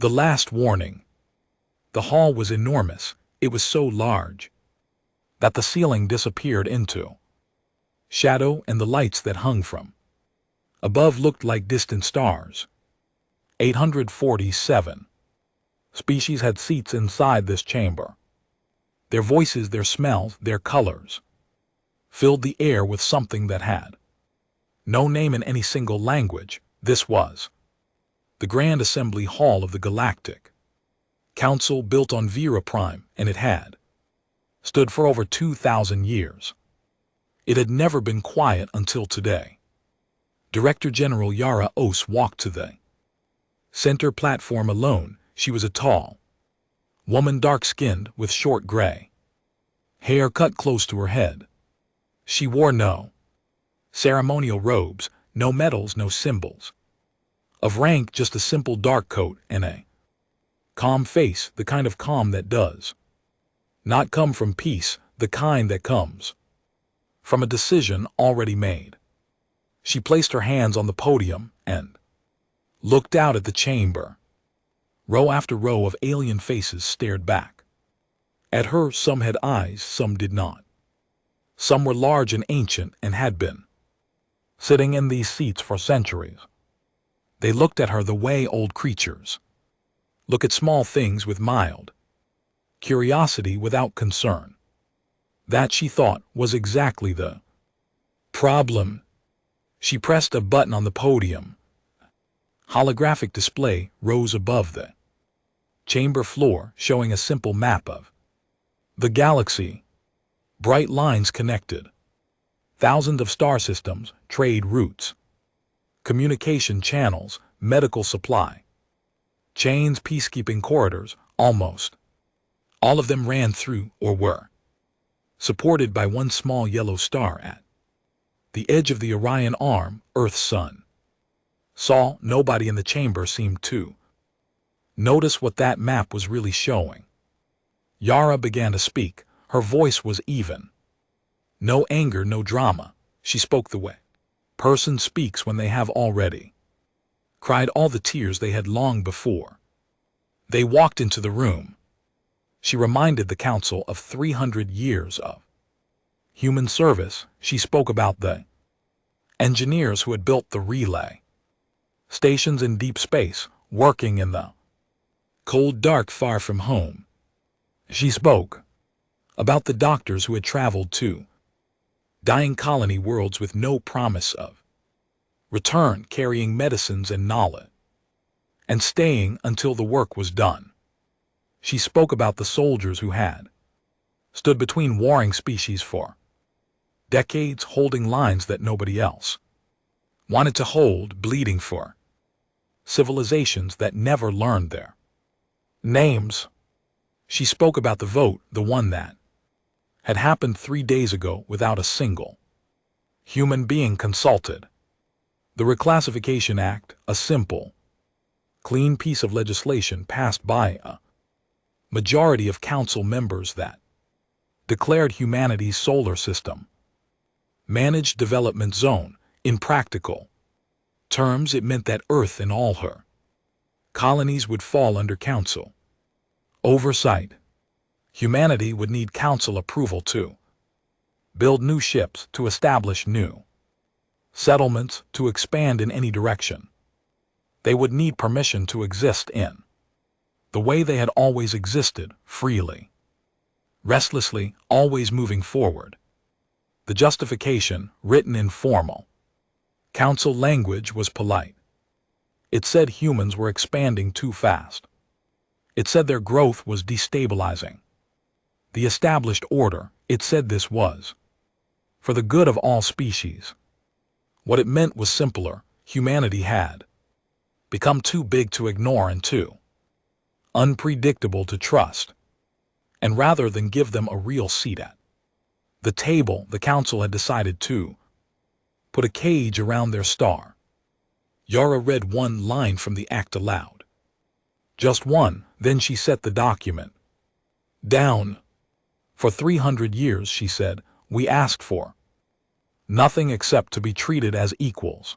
The last warning. The hall was enormous. It was so large that the ceiling disappeared into shadow, and the lights that hung from above looked like distant stars. 847 species had seats inside this chamber. Their voices, their smells, their colors filled the air with something that had no name in any single language. This was the Grand Assembly Hall of the Galactic Council, built on Vera Prime, and it had stood for over 2,000 years. It had never been quiet until today. Director General Yara Ose walked to the center platform alone. She was a tall woman, dark-skinned, with short gray hair cut close to her head. She wore no ceremonial robes, no medals, no symbols of rank, just a simple dark coat and a calm face, the kind of calm that does not come from peace, the kind that comes from a decision already made. She placed her hands on the podium and looked out at the chamber. Row after row of alien faces stared back at her. Some had eyes, some did not. Some were large and ancient and had been sitting in these seats for centuries. They looked at her the way old creatures look at small things, with mild curiosity without concern. That, she thought, was exactly the problem. She pressed a button on the podium. Holographic display rose above the chamber floor, showing a simple map of the galaxy. Bright lines connected thousands of star systems, trade routes, communication channels, medical supply chains, peacekeeping corridors. Almost all of them ran through or were supported by one small yellow star at the edge of the Orion arm, Earth's sun. Saw nobody in the chamber seemed to notice what that map was really showing. Yara began to speak. Her voice was even. No anger, no drama. She spoke the way person speaks when they have already cried all the tears they had long before they walked into the room. She reminded the council of 300 years of human service. She spoke about the engineers who had built the relay stations in deep space, working in the cold dark far from home. She spoke about the doctors who had traveled to dying colony worlds with no promise of return, carrying medicines and knowledge, and staying until the work was done. She spoke about the soldiers who had stood between warring species for decades, holding lines that nobody else wanted to hold, bleeding for civilizations that never learned their names. She spoke about the vote, the one that had happened 3 days ago without a single human being consulted. The Reclassification Act, a simple, clean piece of legislation passed by a majority of council members that declared humanity's solar system managed development zone. In practical terms, it meant that Earth and all her colonies would fall under council oversight. Humanity would need council approval to build new ships, to establish new settlements, to expand in any direction. They would need permission to exist in the way they had always existed, freely, restlessly, always moving forward. The justification, written in formal council language, was polite. It said humans were expanding too fast. It said their growth was destabilizing the established order. It said this was for the good of all species. What it meant was simpler. Humanity had become too big to ignore and too unpredictable to trust. And rather than give them a real seat at the table, the council had decided to put a cage around their star. Yara read one line from the act aloud. Just one, then she set the document down. For 300 years, she said, we asked for nothing except to be treated as equals.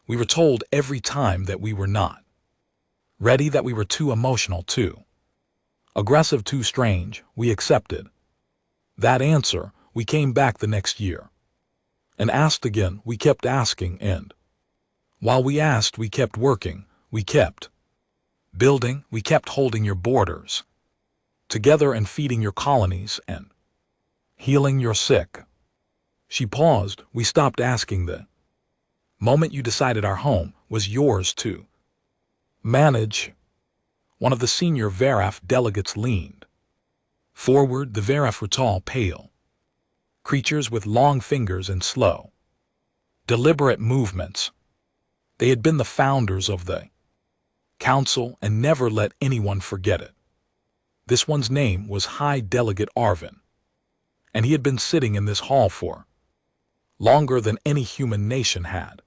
We were told every time that we were not. Ready that we were too emotional, too aggressive, too strange, we accepted. That answer, we came back the next year. And asked again, we kept asking, and while we asked, we kept working, we kept building, we kept holding your borders together and feeding your colonies and healing your sick. She paused. We stopped asking. The moment you decided our home was yours to manage. One of the senior VARAF delegates leaned forward. The VARAF were tall, pale creatures with long fingers and slow, deliberate movements. They had been the founders of the council and never let anyone forget it. This one's name was High Delegate Arvin, and he had been sitting in this hall for longer than any human nation had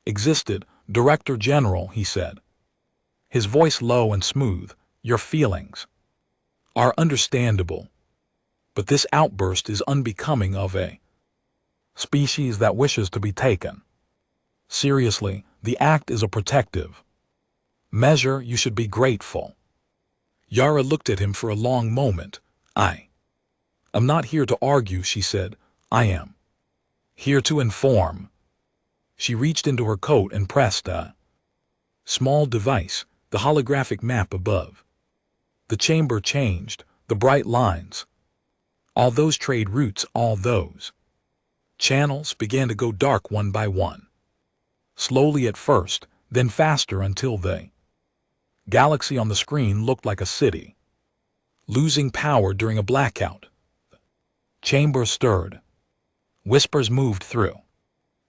existed. Director General, he said, his voice low and smooth, your feelings are understandable, but this outburst is unbecoming of a species that wishes to be taken seriously. The act is a protective measure. You should be grateful. Yara looked at him for a long moment. I am not here to argue, she said. I am here to inform. She reached into her coat and pressed a small device, the holographic map above. The chamber changed, the bright lines, all those trade routes, all those channels began to go dark one by one. Slowly at first, then faster until the galaxy on the screen looked like a city losing power during a blackout. The chamber stirred. Whispers moved through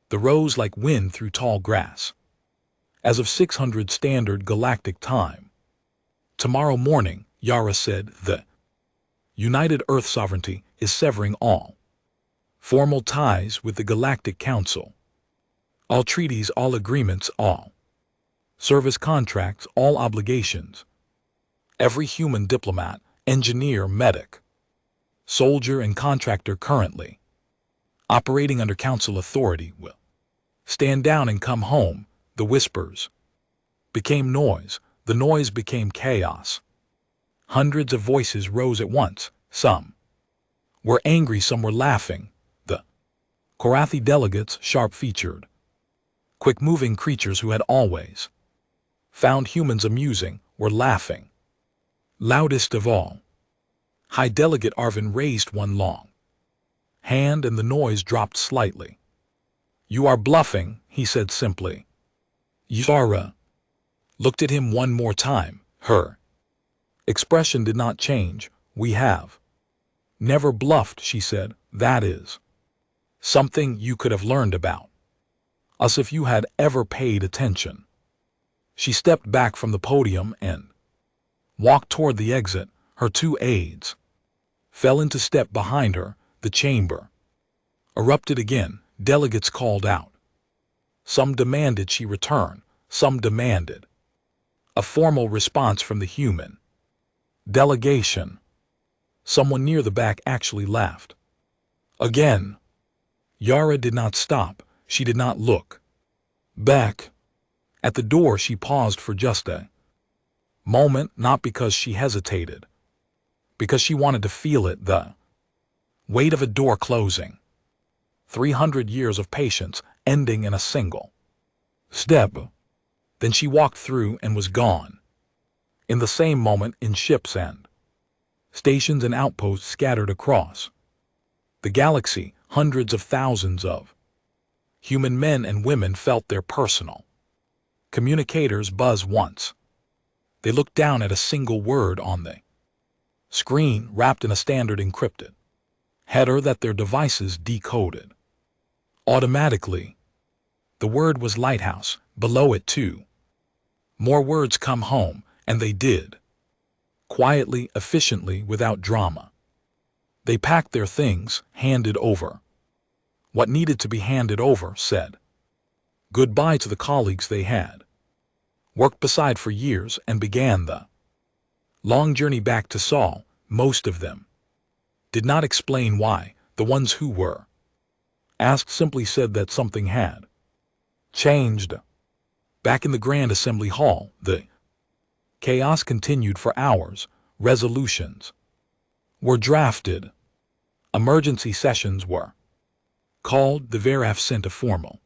the rows like wind through tall grass. As of 600 Standard Galactic Time. Tomorrow morning, Yara said, the United Earth Sovereignty is severing all formal ties with the Galactic Council. All treaties, all agreements, all service contracts, all obligations. Every human diplomat, engineer, medic, soldier, and contractor currently operating under Council authority will stand down and come home. The whispers became noise. The noise became chaos. Hundreds of voices rose at once. Some were angry, some were laughing. The Korathi delegates, sharp-featured, quick-moving creatures who had always found humans amusing, were laughing. Loudest of all, High Delegate Arvin raised one long hand and the noise dropped slightly. You are bluffing, he said simply. Yara looked at him one more time. Her expression did not change. We have never bluffed, she said. That is something you could have learned about us if you had ever paid attention. She stepped back from the podium and walked toward the exit. Her two aides fell into step behind her. The chamber erupted again. Delegates called out. Some demanded she return. Some demanded a formal response from the human delegation. Someone near the back actually laughed. Again. Yara did not stop. She did not look back. At the door she paused for just a moment, not because she hesitated, because she wanted to feel it, the weight of a door closing. 300 years of patience ending in a single step. Then she walked through and was gone. In the same moment, in ships and stations and outposts scattered across the galaxy, hundreds of thousands of human men and women felt their personal communicators buzz once. They looked down at a single word on the screen wrapped in a standard encrypted header that their devices decoded automatically. The word was lighthouse. Below it, too, more words come home, and they did. Quietly, efficiently, without drama. They packed their things, handed over what needed to be handed over, said goodbye to the colleagues they had worked beside for years, and began the long journey back to Sol. Most of them did not explain why. The ones who were asked simply said that something had changed. Back in the Grand Assembly Hall, the Chaos continued for hours. Resolutions were drafted. Emergency sessions were called. The Veraf sent a formal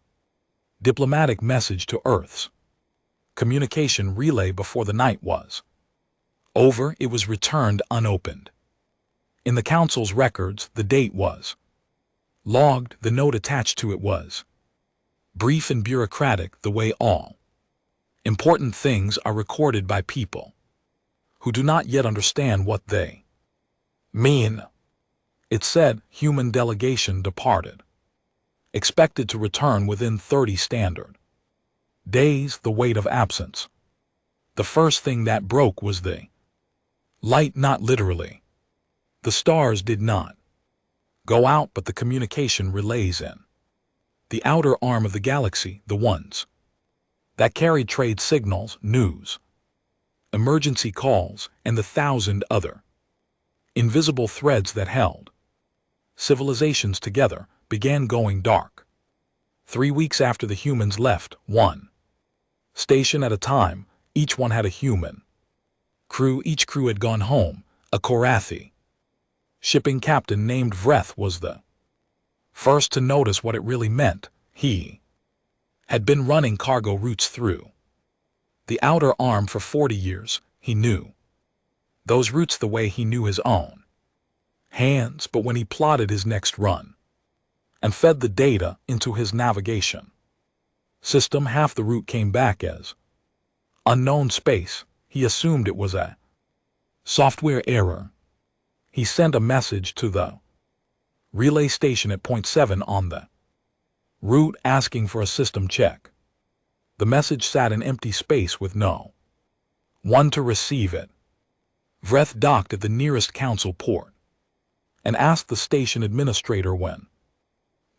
diplomatic message to Earth's communication relay before the night was over. It was returned unopened. In the Council's records, the date was logged. The note attached to it was brief and bureaucratic, the way all important things are recorded by people who do not yet understand what they mean. It said, human delegation departed. Expected to return within 30 standard days. The weight of absence. The first thing that broke was the light, not literally. The stars did not go out, but the communication relays in the outer arm of the galaxy, the ones that carried trade signals, news, emergency calls, and the 1,000 other invisible threads that held civilizations together, began going dark. 3 weeks after the humans left, one station at a time, each one had a human crew. Each crew had gone home. A Korathi shipping captain named Vreth was the first to notice what it really meant. He had been running cargo routes through the outer arm for 40 years. He knew those routes the way he knew his own hands, but when he plotted his next run and fed the data into his navigation system, half the route came back as unknown space. He assumed it was a software error. He sent a message to the relay station at point 7 on the route asking for a system check. The message sat in empty space with no one to receive it. Vreth docked at the nearest council port and asked the station administrator when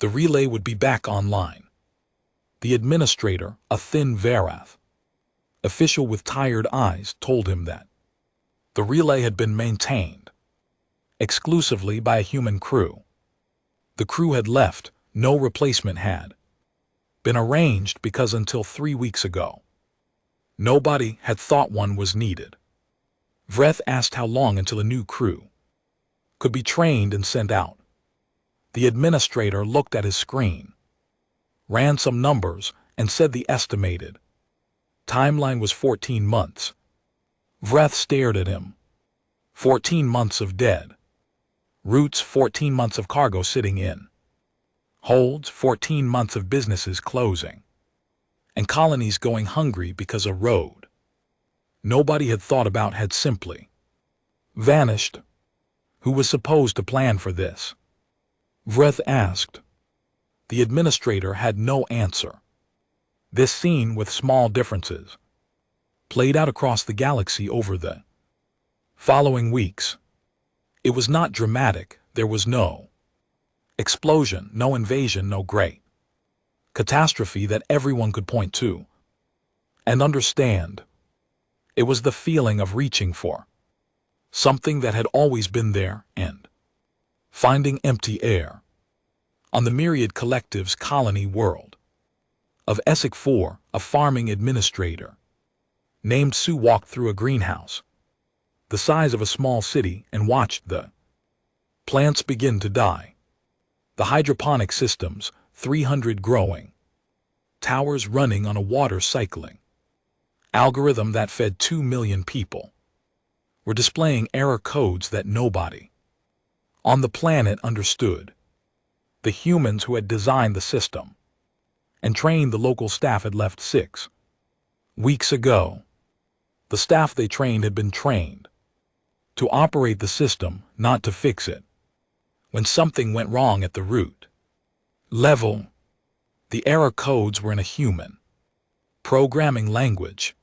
the relay would be back online. The administrator, a thin Varath official with tired eyes, told him that the relay had been maintained exclusively by a human crew. The crew had left. No replacement had been arranged because until 3 weeks ago, nobody had thought one was needed. Vreth asked how long until a new crew could be trained and sent out. The administrator looked at his screen, ran some numbers, and said the estimated timeline was 14 months. Vreth stared at him. 14 months of dead routes, 14 months of cargo sitting in holds, 14 months of businesses closing, and colonies going hungry because a road nobody had thought about had simply vanished. Who was supposed to plan for this? Vreth asked. The administrator had no answer. This scene, with small differences, played out across the galaxy over the following weeks. It was not dramatic. There was no explosion, no invasion, no great catastrophe that everyone could point to and understand. It was the feeling of reaching for something that had always been there and finding empty air. On the myriad collective's colony world of SciFi, a farming administrator named Sue walked through a greenhouse the size of a small city and watched the plants begin to die. The hydroponic systems, 300 growing towers running on a water cycling algorithm that fed 2 million people, were displaying error codes that nobody on the planet understood. The humans who had designed the system and trained the local staff had left 6 weeks ago. The staff they trained had been trained to operate the system, not to fix it. When something went wrong at the root level, the error codes were in a human programming language.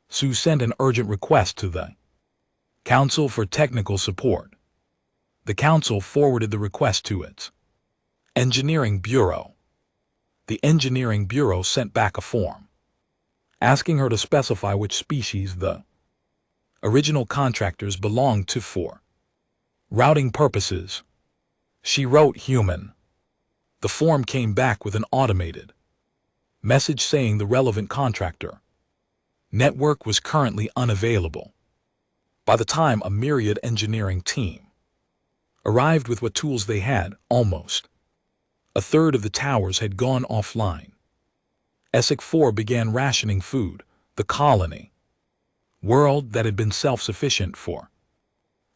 Sue sent an urgent request to the Council for Technical Support. The Council forwarded the request to its Engineering Bureau. The Engineering Bureau sent back a form asking her to specify which species the original contractors belonged to for routing purposes. She wrote human. The form came back with an automated message saying the relevant contractor Network was currently unavailable. By the time a myriad engineering team arrived with what tools they had, almost a third of the towers had gone offline. SFY began rationing food, the colony world that had been self-sufficient for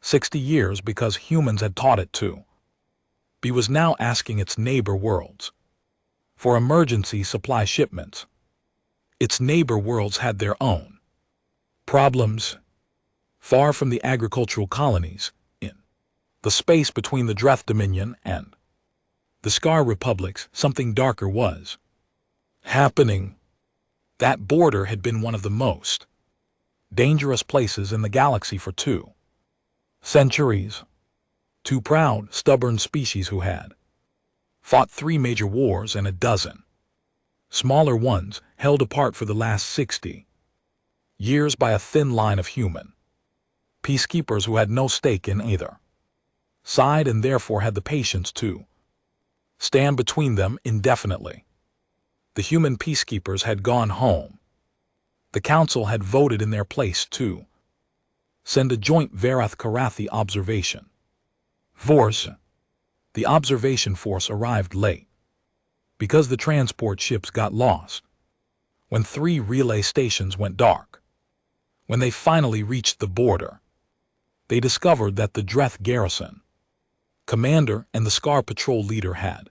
60 years because humans had taught it to be, was now asking its neighbor worlds for emergency supply shipments. Its neighbor worlds had their own problems. Far from the agricultural colonies, in the space between the Dreth Dominion and the Scar Republics, something darker was happening. That border had been one of the most dangerous places in the galaxy for 2 centuries. 2 proud, stubborn species who had fought 3 major wars and a dozen smaller ones, held apart for the last 60 years by a thin line of human peacekeepers who had no stake in either side and therefore had the patience to stand between them indefinitely. The human peacekeepers had gone home. The council had voted in their place to send a joint Varath-Karathi observation force. The observation force arrived late because the transport ships got lost when 3 relay stations went dark. When they finally reached the border, they discovered that the Dreth garrison commander and the Scar patrol leader had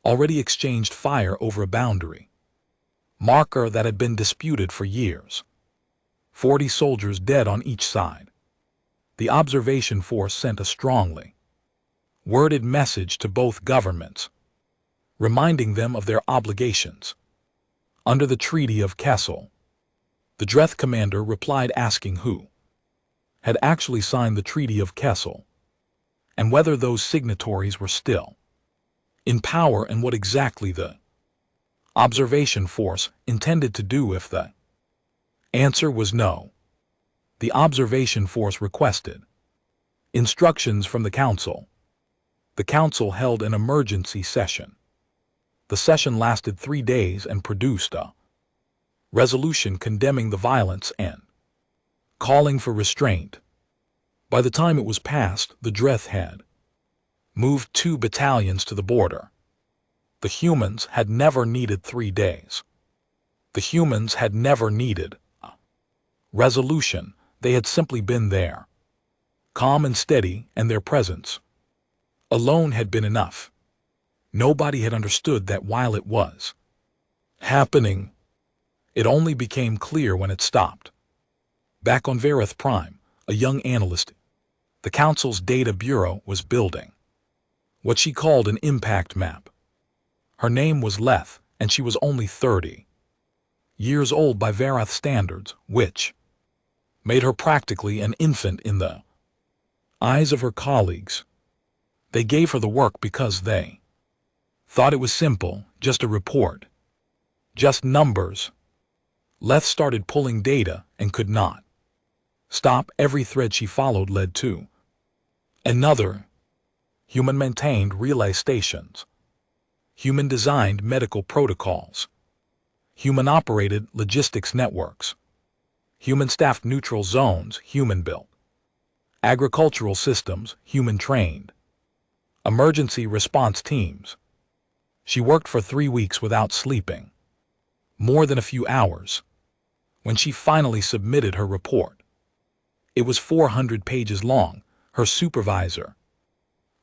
already exchanged fire over a boundary marker that had been disputed for years. 40 soldiers dead on each side. The observation force sent a strongly worded message to both governments, reminding them of their obligations under the Treaty of Kessel. The Dreth commander replied asking who had actually signed the Treaty of Kessel and whether those signatories were still in power and what exactly the observation force intended to do if the answer was no. The observation force requested instructions from the council. The council held an emergency session. The session lasted 3 days and produced a resolution condemning the violence and calling for restraint. By the time it was passed, the Dreth had moved 2 battalions to the border. The humans had never needed 3 days. The humans had never needed a resolution. They had simply been there, calm and steady, and their presence alone had been enough. Nobody had understood that while it was happening, it only became clear when it stopped. Back on Varath Prime, a young analyst, the Council's data bureau, was building what she called an impact map. Her name was Leth, and she was only 30 years old by Varath standards, which made her practically an infant in the eyes of her colleagues. They gave her the work because they thought it was simple, just a report, just numbers. Leth started pulling data and could not stop. Every thread she followed led to another. Human-maintained relay stations, human-designed medical protocols, human-operated logistics networks, human-staffed neutral zones, human-built agricultural systems, human-trained emergency response teams. She worked for 3 weeks without sleeping more than a few hours. When she finally submitted her report, it was 400 pages long. Her supervisor,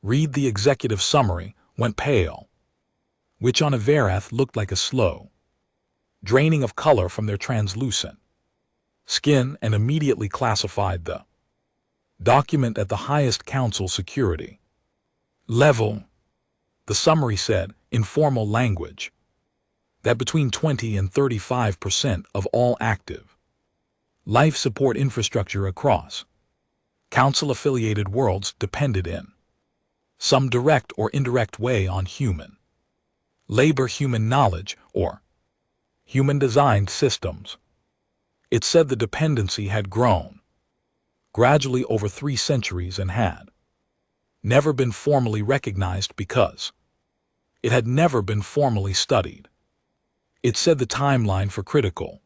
read the executive summary, went pale, which on a Varath looked like a slow draining of color from their translucent skin, and immediately classified the document at the highest council security level. The summary said, in formal language, that between 20 and 35% of all active life support infrastructure across council-affiliated worlds depended in some direct or indirect way on human labor, human knowledge, or human-designed systems. It said the dependency had grown gradually over 3 centuries and had never been formally recognized because it had never been formally studied. It said the timeline for critical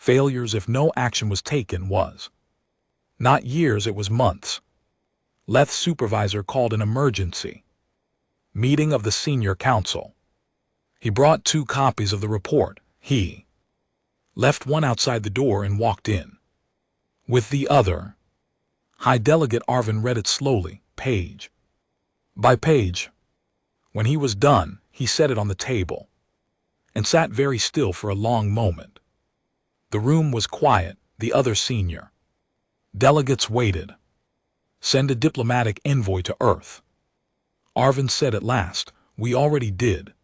Failures if no action was taken was not years, it was months. Leth's supervisor called an emergency meeting of the senior council. He brought 2 copies of the report. He left one outside the door and walked in with the other. High Delegate Arvin read it slowly, page by page. When he was done, he set it on the table and sat very still for a long moment. The room was quiet. The other senior delegates waited. Send a diplomatic envoy to Earth, Arvin said at last. We already did,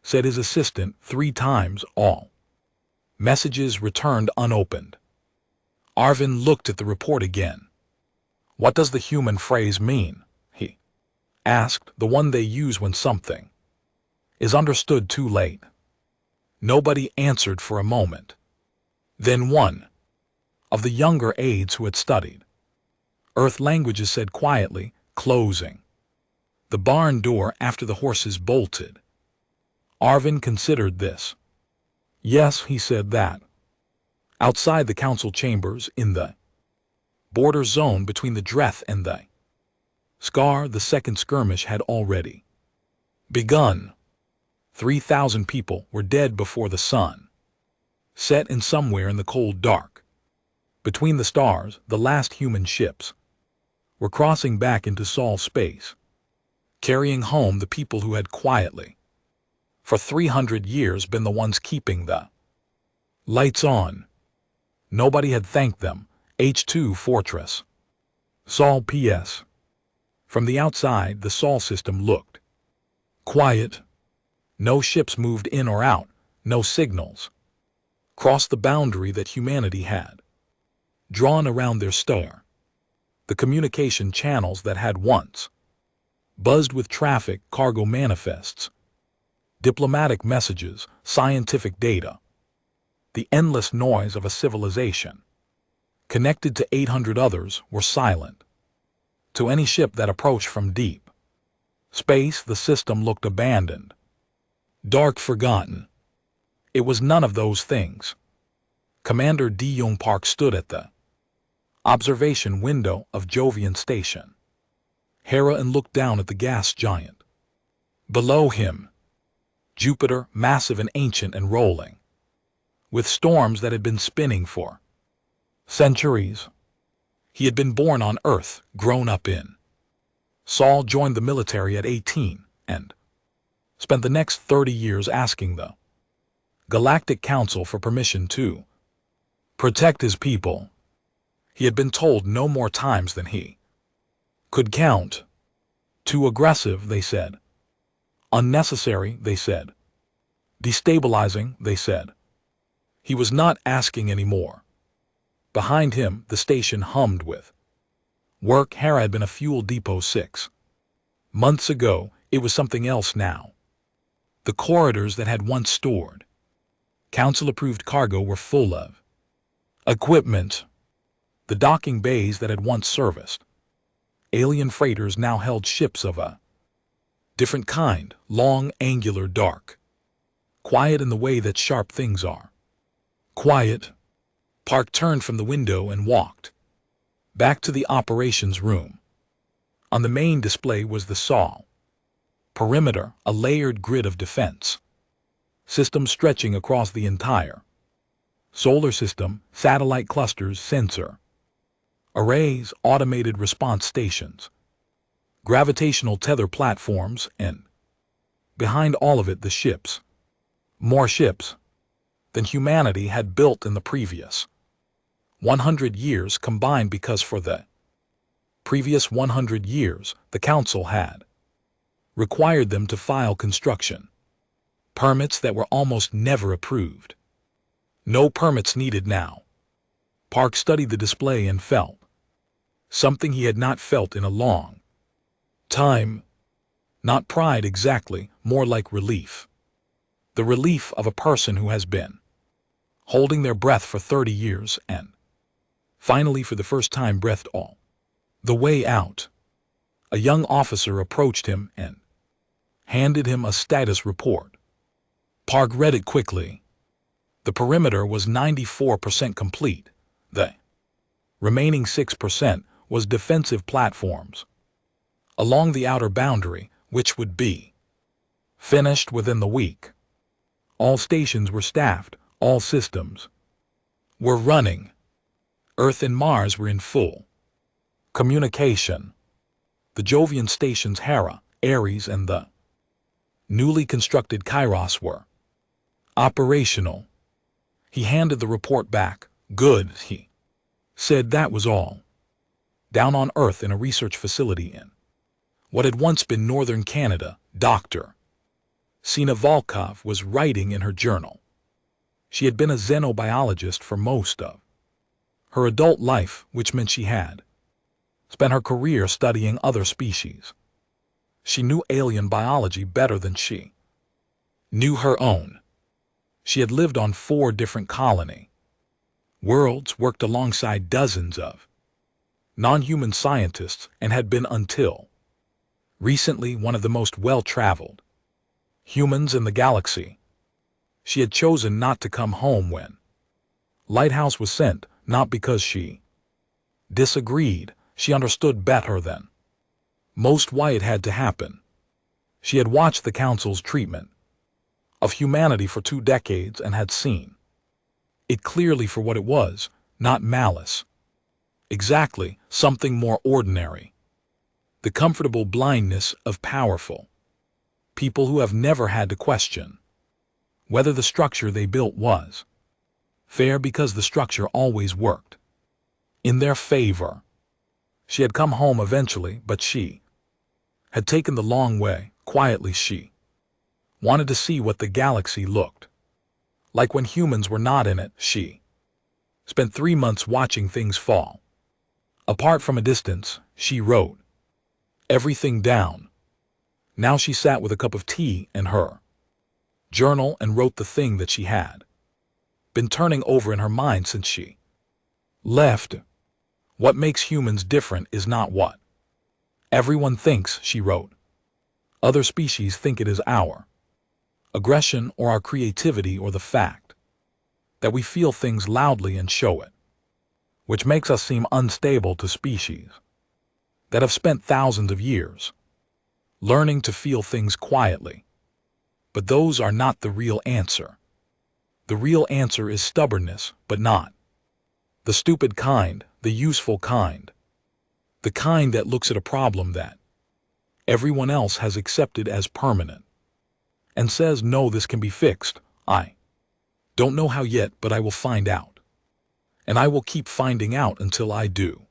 said his assistant, 3 times. All messages returned unopened. Arvin looked at the report again. What does the human phrase mean? He asked. The one they use when something is understood too late. Nobody answered for a moment. Then one of the younger aides who had studied Earth languages said quietly, closing the barn door after the horses bolted. Arvin considered this. Yes, he said that. Outside the council chambers, in the border zone between the Dreth and the Scar, the second skirmish had already begun. 3,000 people were dead before the sun set, and somewhere in the cold dark between the stars, the last human ships were crossing back into Sol space, carrying home the people who had quietly, for 300 years, been the ones keeping the lights on. Nobody had thanked them. H2 Fortress, Sol PS. From the outside, the Sol system looked quiet. No ships moved in or out. No signals crossed the boundary that humanity had drawn around their star. The communication channels that had once buzzed with traffic, cargo manifests, diplomatic messages, scientific data, the endless noise of a civilization connected to 800 others, were silent. To any ship that approached from deep space, the system looked abandoned, dark, forgotten. It was none of those things. Commander D. Young Park stood at the observation window of Jovian Station, Hera, and looked down at the gas giant. Below him, Jupiter, massive and ancient and rolling with storms that had been spinning for centuries. He had been born on Earth, grown up in Sol, joined the military at 18, and spent the next 30 years asking the Galactic Council for permission to protect his people. He had been told no more times than he could count. Too aggressive, they said. Unnecessary, they said. Destabilizing, they said. He was not asking anymore. Behind him, the station hummed with work. Hera had been a fuel depot 6 months ago. It was something else now. The corridors that had once stored council-approved cargo were full of equipment. The docking bays that had once serviced alien freighters now held ships of a different kind, long, angular, dark, quiet in the way that sharp things are quiet. Park turned from the window and walked back to the operations room. On the main display was the Sol perimeter, a layered grid of defense systems stretching across the entire solar system, satellite clusters, sensor arrays, automated response stations, gravitational tether platforms, and behind all of it, the ships. More ships than humanity had built in the previous 100 years combined, because for the previous 100 years, the Council had required them to file construction permits that were almost never approved. No permits needed now. Park studied the display and felt something he had not felt in a long time. Not pride exactly, more like relief. The relief of a person who has been holding their breath for 30 years and finally for the first time breathed all the way out. A young officer approached him and handed him a status report. Park read it quickly. The perimeter was 94% complete. The remaining 6% was defensive platforms along the outer boundary, which would be finished within the week. All stations were staffed, all systems were running. Earth and Mars were in full communication. The Jovian stations Hera, Ares, and the newly constructed Kairos were operational. He handed the report back. Good, he said. That was all. Down on Earth in a research facility in what had once been northern Canada, Dr. Sina Volkov was writing in her journal. She had been a xenobiologist for most of her adult life, which meant she had spent her career studying other species. She knew alien biology better than she knew her own. She had lived on 4 different colony worlds, worked alongside dozens of non-human scientists, and had been until recently one of the most well-traveled humans in the galaxy. She had chosen not to come home when Lighthouse was sent, not because she disagreed. She understood better than most why it had to happen. She had watched the Council's treatment of humanity for 2 decades and had seen it clearly for what it was, not malice. Exactly, something more ordinary. The comfortable blindness of powerful people who have never had to question whether the structure they built was fair, because the structure always worked in their favor. She had come home eventually, but she had taken the long way. Quietly, she wanted to see what the galaxy looked like when humans were not in it. She spent 3 months watching things fall apart from a distance. She wrote everything down. Now she sat with a cup of tea and her journal and wrote the thing that she had been turning over in her mind since she left. What makes humans different is not what everyone thinks, she wrote. Other species think it is our aggression or our creativity or the fact that we feel things loudly and show it, which makes us seem unstable to species that have spent thousands of years learning to feel things quietly. But those are not the real answer. The real answer is stubbornness, but not the stupid kind, the useful kind. The kind that looks at a problem that everyone else has accepted as permanent and says, no, this can be fixed. I don't know how yet, but I will find out. And I will keep finding out until I do.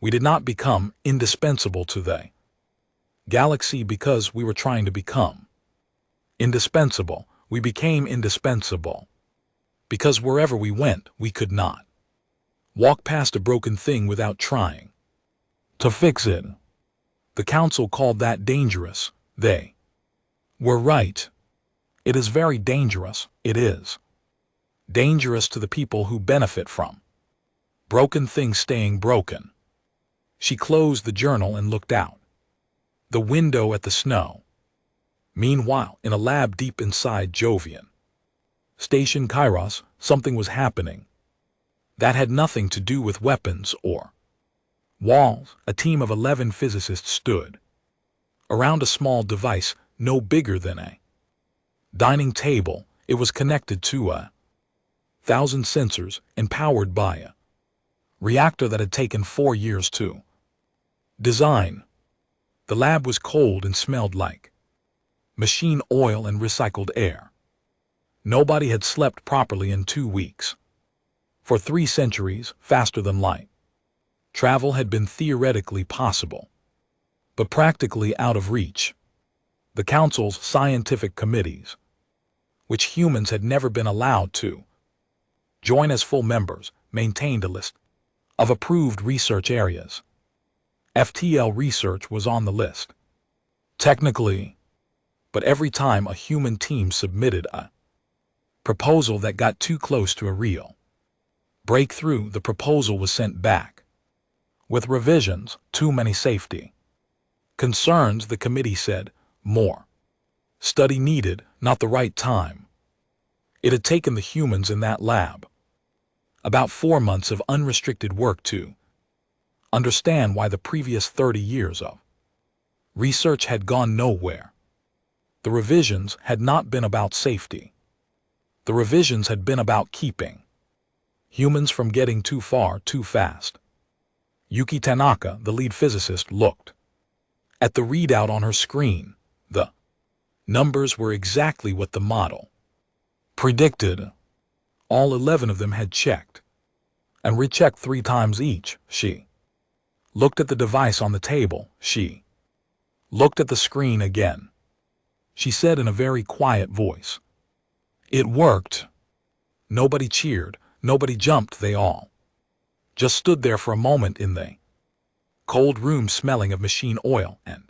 We did not become indispensable to the galaxy because we were trying to become indispensable. We became indispensable because wherever we went, we could not walk past a broken thing without trying to fix it. The Council called that dangerous. They were right. It is very dangerous. It is dangerous to the people who benefit from broken things staying broken. She closed the journal and looked out the window at the snow. Meanwhile, in a lab deep inside Jovian Station Kairos, something was happening that had nothing to do with weapons or walls. A team of 11 physicists stood around a small device no bigger than a dining table. It was connected to 1,000 sensors and powered by a reactor that had taken 4 years to design. The lab was cold and smelled like machine oil and recycled air. Nobody had slept properly in 2 weeks. For 3 centuries, faster than light travel had been theoretically possible, but practically out of reach. The Council's scientific committees, which humans had never been allowed to join as full members, maintained a list of approved research areas. FTL research was on the list, technically, but every time a human team submitted a proposal that got too close to a real breakthrough, the proposal was sent back with revisions. Too many safety concerns, the committee said. More study needed, not the right time. It had taken the humans in that lab about 4 months of unrestricted work to understand why the previous 30 years of research had gone nowhere. The revisions had not been about safety. The revisions had been about keeping humans from getting too far too fast. Yuki Tanaka, the lead physicist, looked at the readout on her screen. The numbers were exactly what the model predicted. All 11 of them had checked and rechecked 3 times each. She looked at the device on the table. She looked at the screen again. She said in a very quiet voice, "It worked." Nobody cheered. Nobody jumped. They all just stood there for a moment in the cold room smelling of machine oil and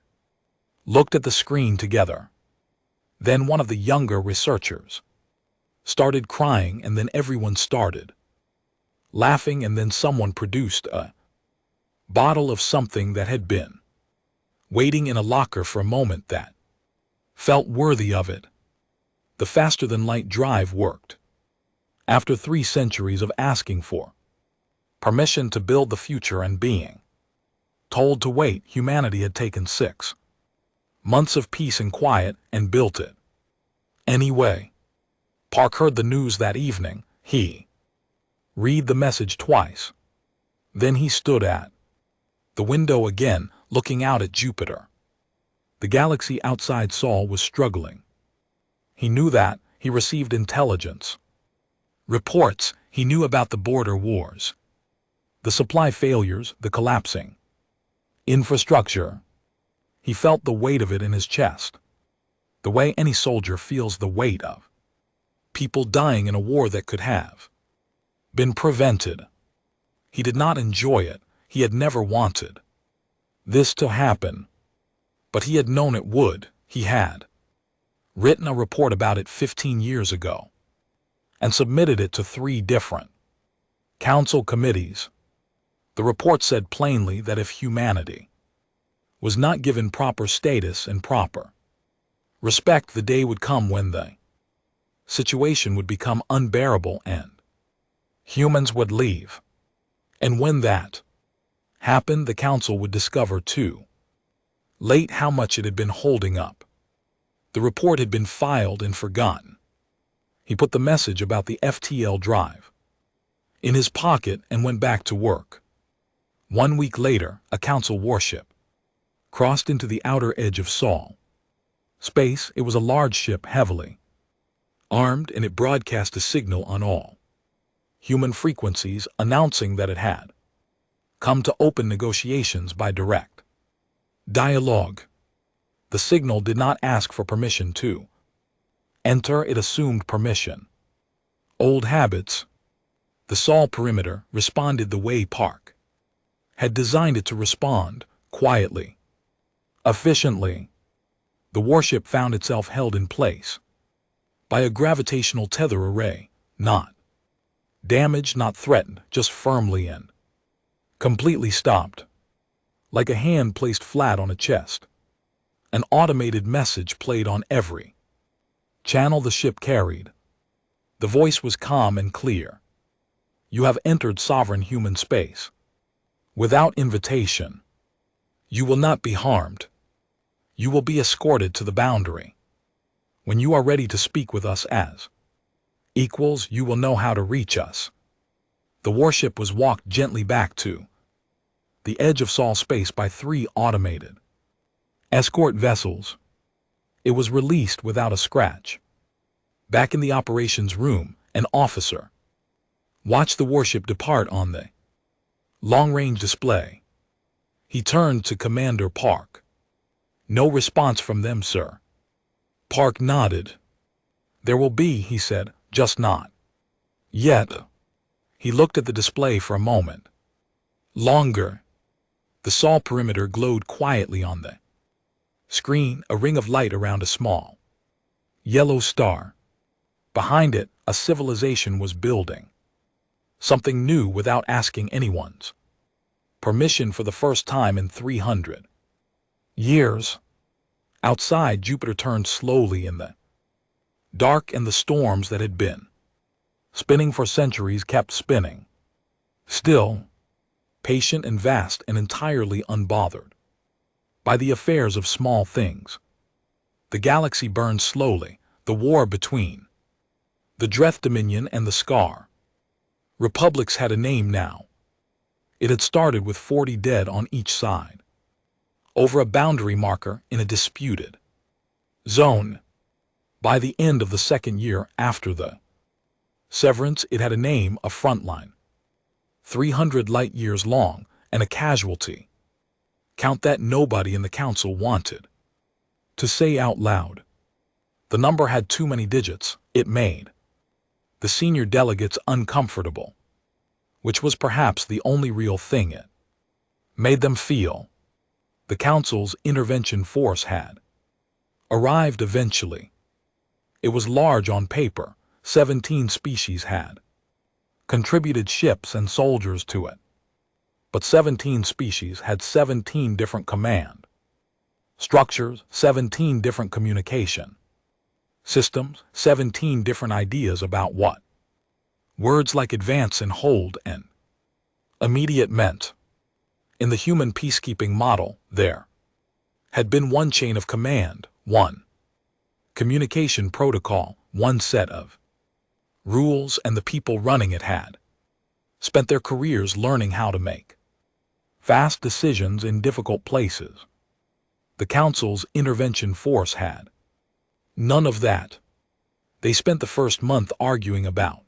looked at the screen together. Then one of the younger researchers started crying, and then everyone started laughing, and then someone produced a bottle of something that had been waiting in a locker for a moment that felt worthy of it. The faster-than-light drive worked. After 3 centuries of asking for permission to build the future and being told to wait, humanity had taken 6 months of peace and quiet and built it anyway. Park heard the news that evening. He read the message twice. Then he stood at the window again, looking out at Jupiter. The galaxy outside Sol was struggling. He knew that. He received intelligence reports. He knew about the border wars, the supply failures, the collapsing infrastructure. He felt the weight of it in his chest, the way any soldier feels the weight of people dying in a war that could have been prevented. He did not enjoy it. He had never wanted this to happen, but he had known it would. He had written a report about it 15 years ago and submitted it to 3 different council committees. The report said plainly that if humanity was not given proper status and proper respect, the day would come when the situation would become unbearable and humans would leave. And when that happened, the council would discover too late how much it had been holding up. The report had been filed and forgotten. He put the message about the FTL drive in his pocket and went back to work. 1 week later, a council warship crossed into the outer edge of Sol space. It was a large ship, heavily armed, and it broadcast a signal on all human frequencies announcing that it had come to open negotiations by direct dialogue. The signal did not ask for permission to enter, it assumed permission. Old habits. The Sol perimeter responded the way Park had designed it to respond, quietly, efficiently. The warship found itself held in place by a gravitational tether array, not damaged, not threatened, just firmly and completely stopped, like a hand placed flat on a chest. An automated message played on every channel the ship carried. The voice was calm and clear. "You have entered sovereign human space without invitation. You will not be harmed. You will be escorted to the boundary. When you are ready to speak with us as equals, you will know how to reach us." The warship was walked gently back to the edge of Sol space by 3 automated escort vessels. It was released without a scratch. Back in the operations room, an officer watched the warship depart on the long-range display. He turned to Commander Park. "No response from them, sir." Park nodded. "There will be," he said, "just not yet." He looked at the display for a moment longer. The Sol perimeter glowed quietly on the screen, a ring of light around a small yellow star. Behind it, a civilization was building something new without asking anyone's permission for the first time in 300 years. Outside, Jupiter turned slowly in the dark, and the storms that had been spinning for centuries kept spinning. Still, patient and vast and entirely unbothered by the affairs of small things. The galaxy burned slowly, the war between the Dreth Dominion and the Scar Republics had a name now. It had started with 40 dead on each side, over a boundary marker in a disputed zone. By the end of the second year after the severance, it had a name, a frontline, 300 light years long, and a casualty count that nobody in the council wanted to say out loud. The number had too many digits. It made the senior delegates uncomfortable, which was perhaps the only real thing it made them feel. The council's intervention force had arrived eventually. It was large on paper. 17 species had contributed ships and soldiers to it. But 17 species had 17 different command structures, 17 different communication systems, 17 different ideas about what words like advance and hold and immediate meant. In the human peacekeeping model, there had been one chain of command, one communication protocol, one set of rules, and the people running it had spent their careers learning how to make fast decisions in difficult places. The council's intervention force had none of that. They spent the first month arguing about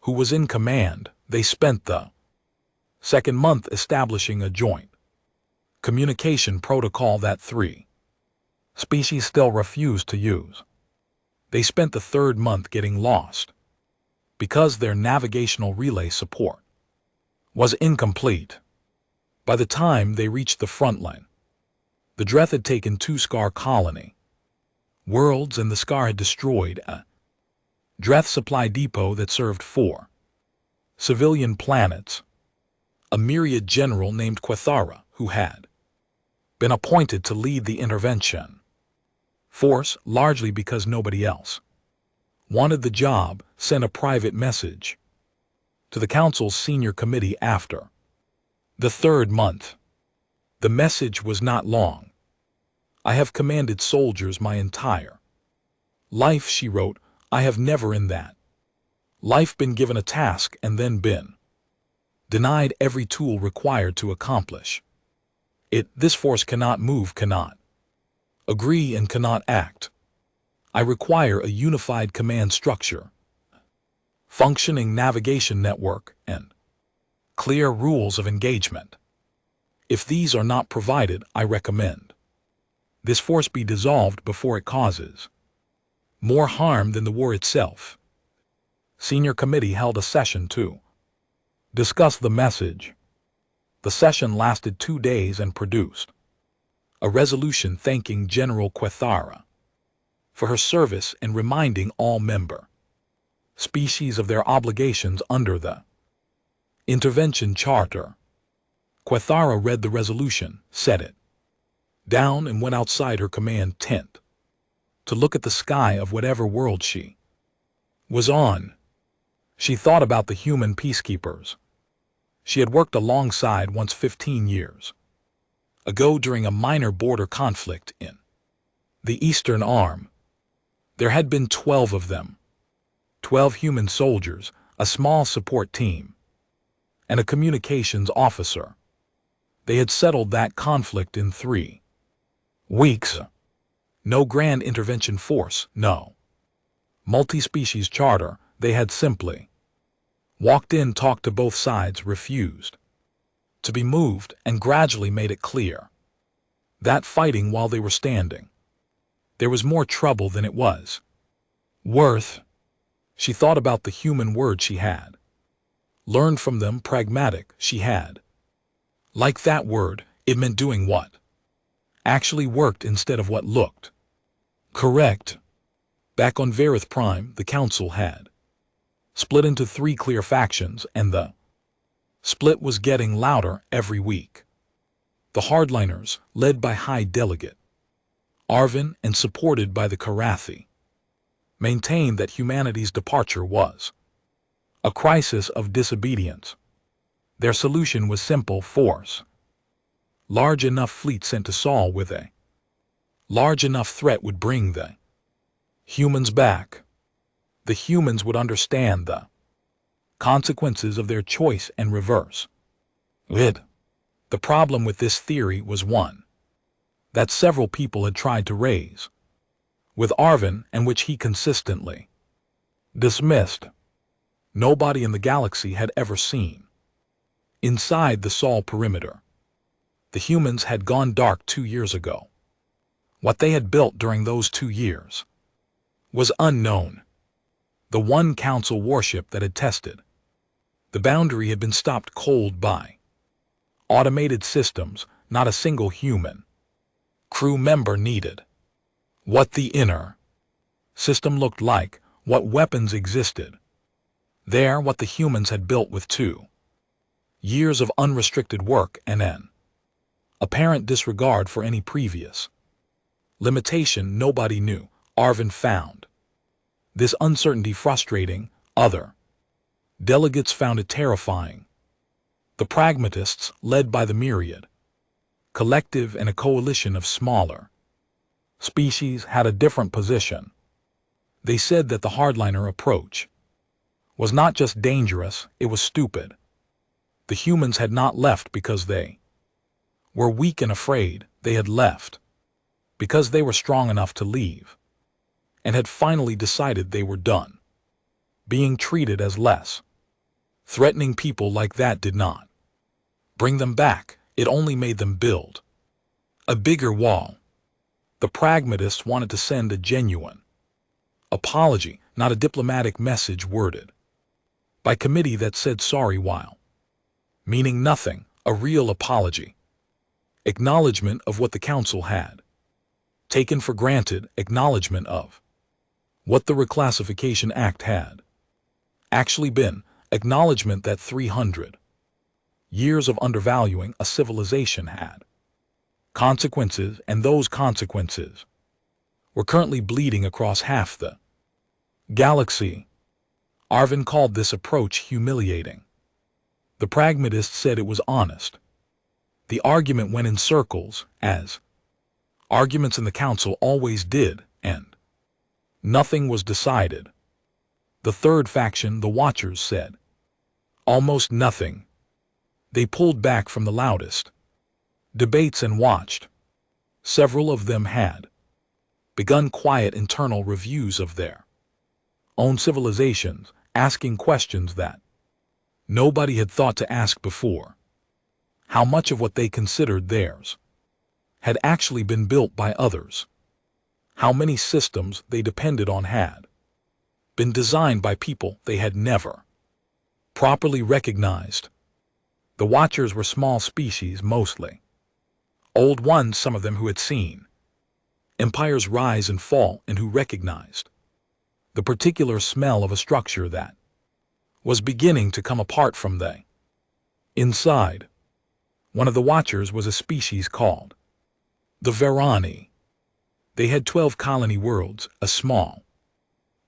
who was in command. They spent the second month establishing a joint communication protocol that 3 species still refused to use. They spent the third month getting lost because their navigational relay support was incomplete. By the time they reached the front line, the Dreth had taken 2 Scar colony worlds, and the Scar had destroyed a Dreth supply depot that served 4 civilian planets. A myriad general named Quethara, who had been appointed to lead the intervention force, largely because nobody else wanted the job, sent a private message to the council's senior committee after the third month. The message was not long. "I have commanded soldiers my entire life," she wrote. "I have never in that life been given a task and then been denied every tool required to accomplish it. This force cannot move, cannot agree, and cannot act. I require a unified command structure, functioning navigation network, and clear rules of engagement. If these are not provided, I recommend this force be dissolved before it causes more harm than the war itself." Senior committee held a session to discuss the message. The session lasted 2 days and produced a resolution thanking General Quethara for her service and reminding all member species of their obligations under the Intervention Charter. Quethara read the resolution, set it down, and went outside her command tent to look at the sky of whatever world she was on. She thought about the human peacekeepers she had worked alongside once 15 years ago during a minor border conflict in the Eastern Arm. There had been 12 of them, 12 human soldiers, a small support team, and a communications officer. They had settled that conflict in 3 weeks. No grand intervention force, no multi-species charter. They had simply walked in, talked to both sides, refused to be moved, and gradually made it clear that fighting while they were standing, there was more trouble than it was worth. She thought about the human word she had learned from them, pragmatic. She had liked that word. It meant doing what actually worked instead of what looked correct. Back on Varith Prime, the council had split into 3 clear factions, and the split was getting louder every week. The hardliners, led by High Delegate Arvin and supported by the Karathi, maintained that humanity's departure was A crisis of disobedience. Their solution was simple: force. Large enough fleet sent to Sol with a large enough threat would bring the humans back. The humans would understand the consequences of their choice and reverse it. The problem with this theory was one that several people had tried to raise with Arvin, and which he consistently dismissed. Nobody in the galaxy had ever seen inside the Sol perimeter. The humans had gone dark 2 years ago. What they had built during those 2 years was unknown. The one council warship that had tested the boundary had been stopped cold by automated systems. Not a single human crew member needed. What the inner system looked like, what weapons existed there, what the humans had built with 2 years of unrestricted work and an apparent disregard for any previous limitation, nobody knew. Arvin found this uncertainty frustrating. Other delegates found it terrifying. The pragmatists, led by the Myriad Collective and a coalition of smaller species, had a different position. They said that the hardliner approach was not just dangerous, it was stupid. The humans had not left because they were weak and afraid. They had left because they were strong enough to leave, and had finally decided they were done being treated as less threatening people like that. Did not bring them back, it only made them build a bigger wall. The pragmatists wanted to send a genuine apology, not a diplomatic message worded by committee that said sorry while meaning nothing. A real apology. Acknowledgement of what the council had taken for granted, acknowledgement of what the Reclassification Act had actually been, acknowledgement that 300 years of undervaluing a civilization had consequences, and those consequences were currently bleeding across half the galaxy. Arvin called this approach humiliating. The pragmatists said it was honest. The argument went in circles, as arguments in the council always did, and nothing was decided. The third faction, the Watchers, said almost nothing. They pulled back from the loudest debates and watched. Several of them had begun quiet internal reviews of their own civilizations, asking questions that nobody had thought to ask before. How much of what they considered theirs had actually been built by others? How many systems they depended on had been designed by people they had never properly recognized? The Watchers were small species, mostly old ones, some of them who had seen empires rise and fall and who recognized the particular smell of a structure that was beginning to come apart from the inside. One of the Watchers was a species called the Verani. They had 12 colony worlds, a small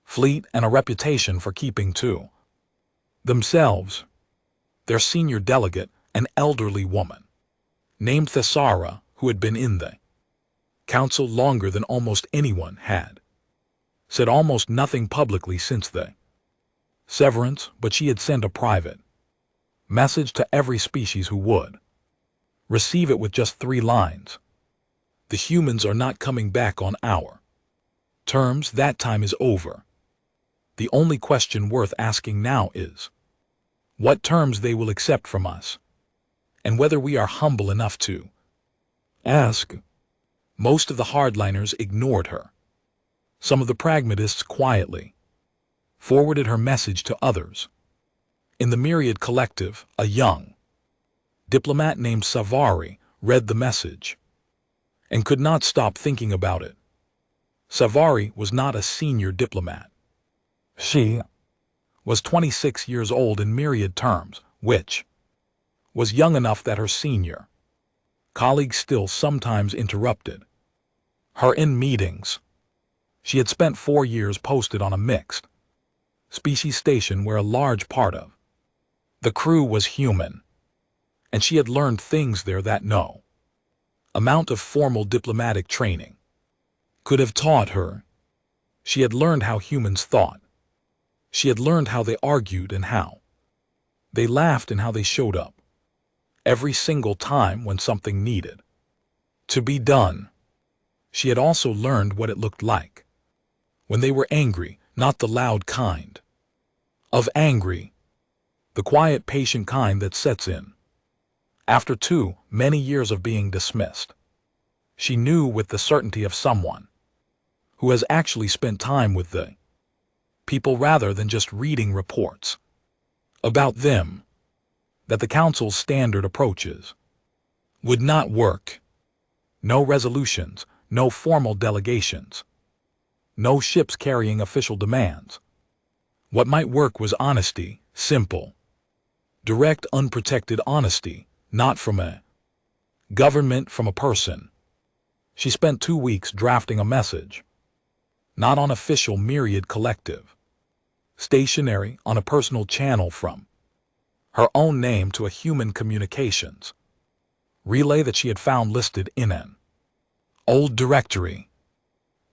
fleet, and a reputation for keeping to themselves. Their senior delegate, an elderly woman named Thessara, who had been in the council longer than almost anyone, had said almost nothing publicly since the severance, but she had sent a private message to every species who would receive it with just 3 lines. The humans are not coming back on our terms. That time is over. The only question worth asking now is what terms they will accept from us, and whether we are humble enough to ask. Most of the hardliners ignored her. Some of the pragmatists quietly forwarded her message to others. In the Myriad Collective, a young diplomat named Savari read the message and could not stop thinking about it. Savari was not a senior diplomat. She was 26 years old in Myriad terms, which was young enough that her senior colleagues still sometimes interrupted her in meetings. She had spent 4 years posted on a mixed species station where a large part of the crew was human, and she had learned things there that no amount of formal diplomatic training could have taught her. She had learned how humans thought. She had learned how they argued and how they laughed and how they showed up every single time when something needed to be done. She had also learned what it looked like when they were angry, not the loud kind of angry, the quiet, patient kind that sets in after too many years of being dismissed. She knew with the certainty of someone who has actually spent time with the people rather than just reading reports about them, that the Council's standard approaches would not work. No resolutions, no formal delegations, no ships carrying official demands. What might work was honesty, simple, direct, unprotected honesty, not from a government, from a person. She spent 2 weeks drafting a message, not on official myriad collective, stationary, on a personal channel from her own name to a human communications relay that she had found listed in an old directory.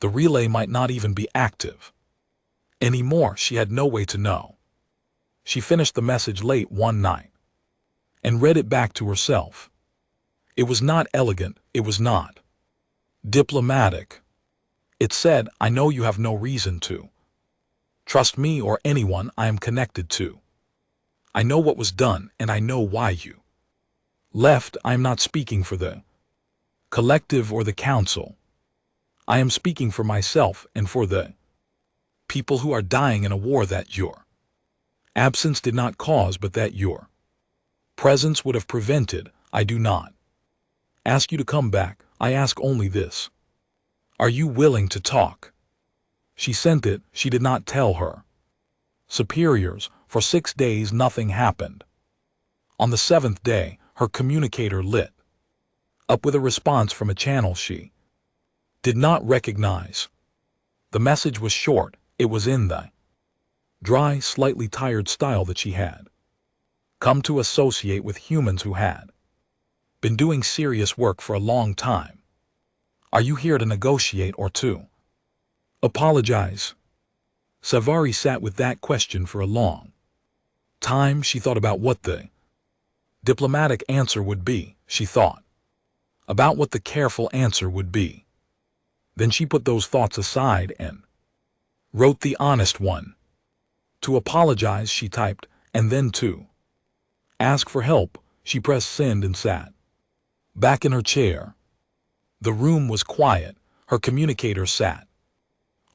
The relay might not even be active anymore. She had no way to know. She finished the message late one night and read it back to herself. It was not elegant. It was not diplomatic. It said, "I know you have no reason to trust me or anyone I am connected to. I know what was done and I know why you left. I am not speaking for the collective or the council. I am speaking for myself and for the people who are dying in a war that your absence did not cause but that your presence would have prevented. I do not ask you to come back. I ask only this. Are you willing to talk?" She sent it. She did not tell her superiors. For 6 days nothing happened. On the 7th day, her communicator lit up with a response from a channel she did not recognize. The message was short. It was in the dry, slightly tired style that she had come to associate with humans who had been doing serious work for a long time. "Are you here to negotiate or to apologize?" Savari sat with that question for a long time. She thought about what the diplomatic answer would be. She thought about what the careful answer would be. Then she put those thoughts aside and wrote the honest one. To apologize, she typed, and then to ask for help. She pressed send and sat back in her chair. The room was quiet. Her communicator sat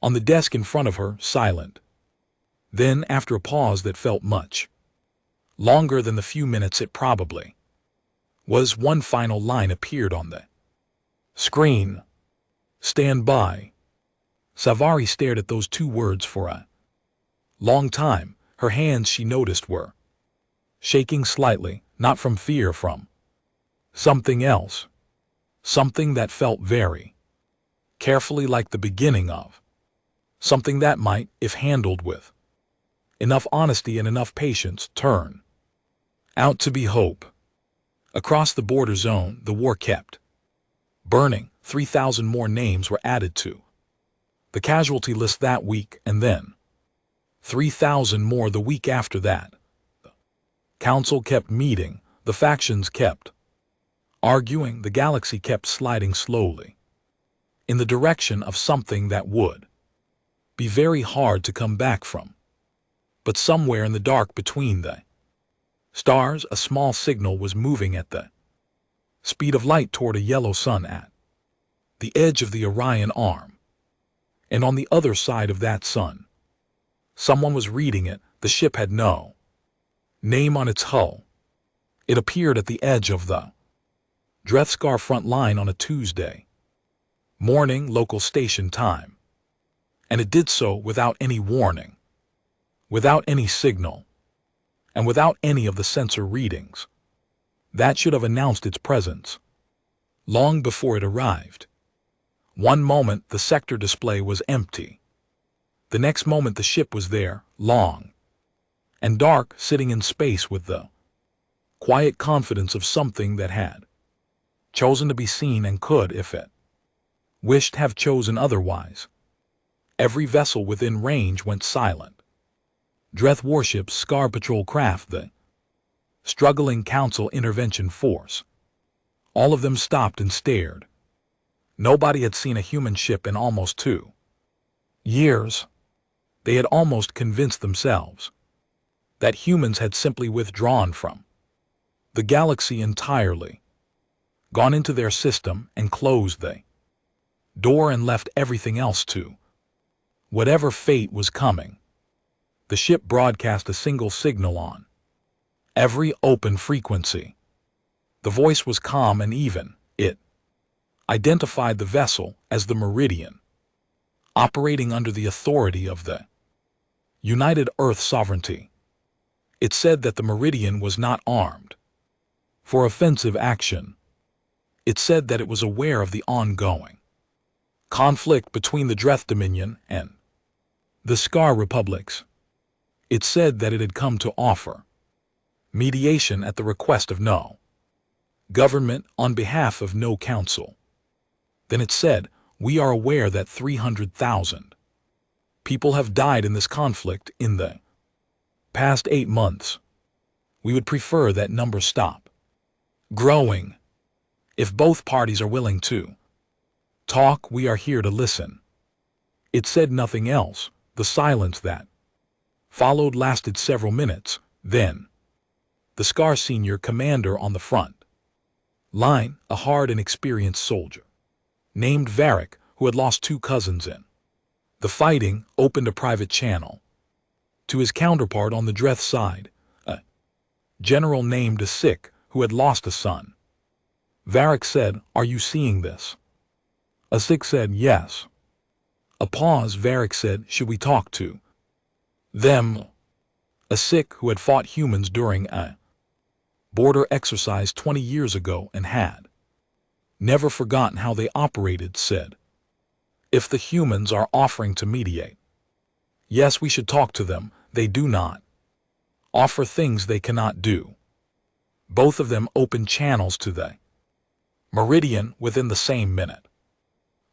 on the desk in front of her, silent. Then, after a pause that felt much longer than the few minutes it probably was, one final line appeared on the screen. "Stand by." Savari stared at those 2 words for a long time. Her hands, she noticed, were shaking slightly, not from fear, from something else. Something that felt very carefully like the beginning of something that might, if handled with enough honesty and enough patience, turn out to be hope. Across the border zone, the war kept burning. 3,000 more names were added to the casualty list that week, and then 3,000 more the week after that. The council kept meeting. The factions kept arguing. The galaxy kept sliding slowly in the direction of something that would be very hard to come back from. But somewhere in the dark between the stars, a small signal was moving at the speed of light toward a yellow sun at the edge of the Orion arm. And on the other side of that sun, someone was reading it. The ship had no name on its hull. It appeared at the edge of the Drethskar front line on a Tuesday morning, local station time. And it did so without any warning, without any signal, and without any of the sensor readings that should have announced its presence long before it arrived. One moment the sector display was empty. The next moment the ship was there, long and dark, sitting in space with the quiet confidence of something that had chosen to be seen and could, if it wished, have chosen otherwise. Every vessel within range went silent. Dreth warships, Scar patrol craft, the struggling Council intervention force. All of them stopped and stared. Nobody had seen a human ship in almost 2 years. They had almost convinced themselves that humans had simply withdrawn from the galaxy entirely, gone into their system and closed the door and left everything else to whatever fate was coming. The ship broadcast a single signal on every open frequency. The voice was calm and even. It identified the vessel as the Meridian, operating under the authority of the United Earth Sovereignty. It said that the Meridian was not armed for offensive action. It said that it was aware of the ongoing conflict between the Dreth Dominion and the Scar Republics. It said that it had come to offer mediation at the request of no government on behalf of no council. Then it said, "We are aware that 300,000 people have died in this conflict in the past 8 months. We would prefer that number stop growing. If both parties are willing to talk, we are here to listen." It said nothing else. The silence that followed lasted several minutes. Then the Scar senior commander on the front line, a hard and experienced soldier named Varric, who had lost 2 cousins in the fighting, opened a private channel to his counterpart on the Dreth side, a general named Asik, who had lost a son. Varric said, "Are you seeing this?" Asik said, "Yes." A pause. Varric said, "Should we talk to them?" Asik, who had fought humans during a border exercise 20 years ago and had never forgotten how they operated, said, "If the humans are offering to mediate, yes, we should talk to them. They do not offer things they cannot do." Both of them opened channels to the Meridian within the same minute.